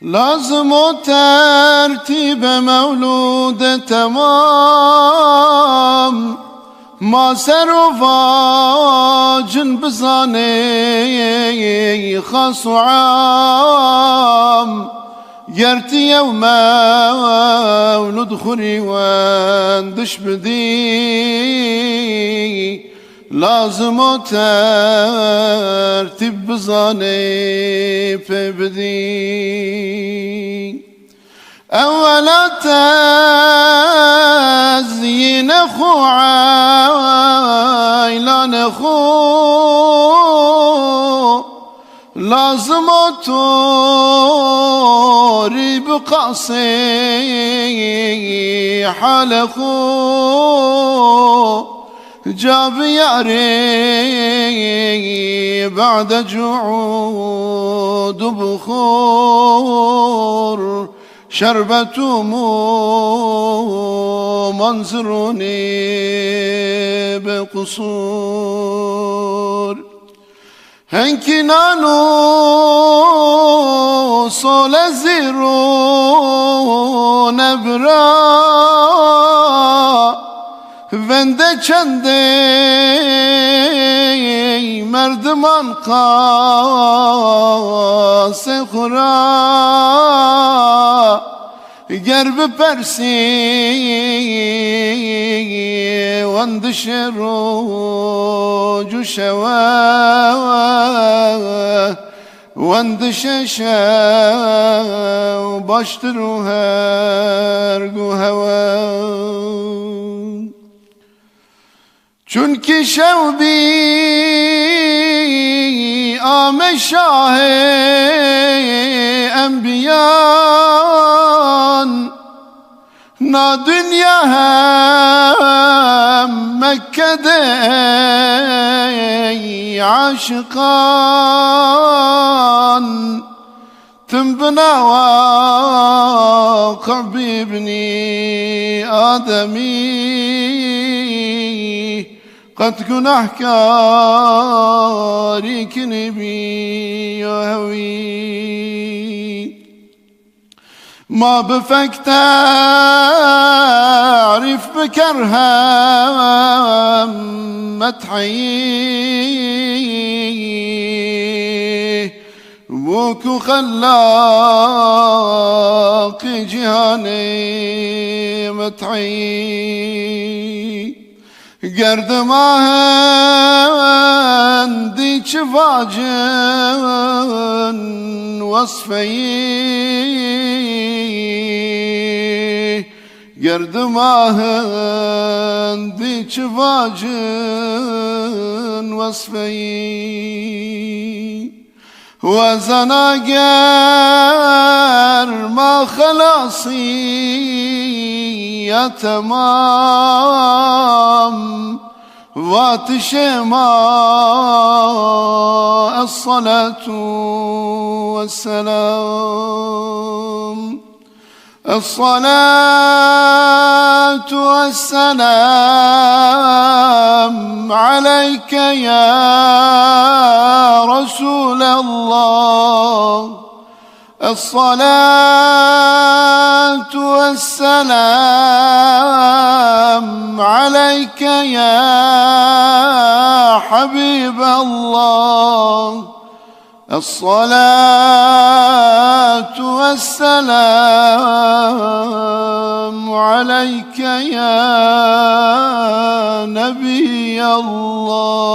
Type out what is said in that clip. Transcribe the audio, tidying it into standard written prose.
لازم ترتيب مولود تمام ما سرفاج بزاني خاص عام يرتي يوم مولود خري واندش بدي لازم ترتيب بزاني فبدي أولا تزيين أخو عيلان أخو لازم توري بقاسي حال أخو جاب ياري بعد جعود بخور شربة منظرني بقصور هنكي نانو صول الزيرو نبرا vende çende merdiman qase khura gerb persi wandşru juşwa wandşşa baştru her gu hava çünkü şevbi âme şâhe enbiyan na dünya hem Mekke'de aşıkan tüm bina vakı bibni Adem'i قد كن أحكارك نبي وهوي ما بفك تعرف بكرها متحيي وكو خلاق جهاني متحيي گردم آهندی چواجن وصفی گردم آهندی چواجن وصفی وزناگر ما خلاصي يا تمام واتشما الصلاة والسلام الصلاة والسلام عليك يا رسول الله الصلاة والسلام عليك يا حبيب الله الصلاة والسلام عليك يا نبي الله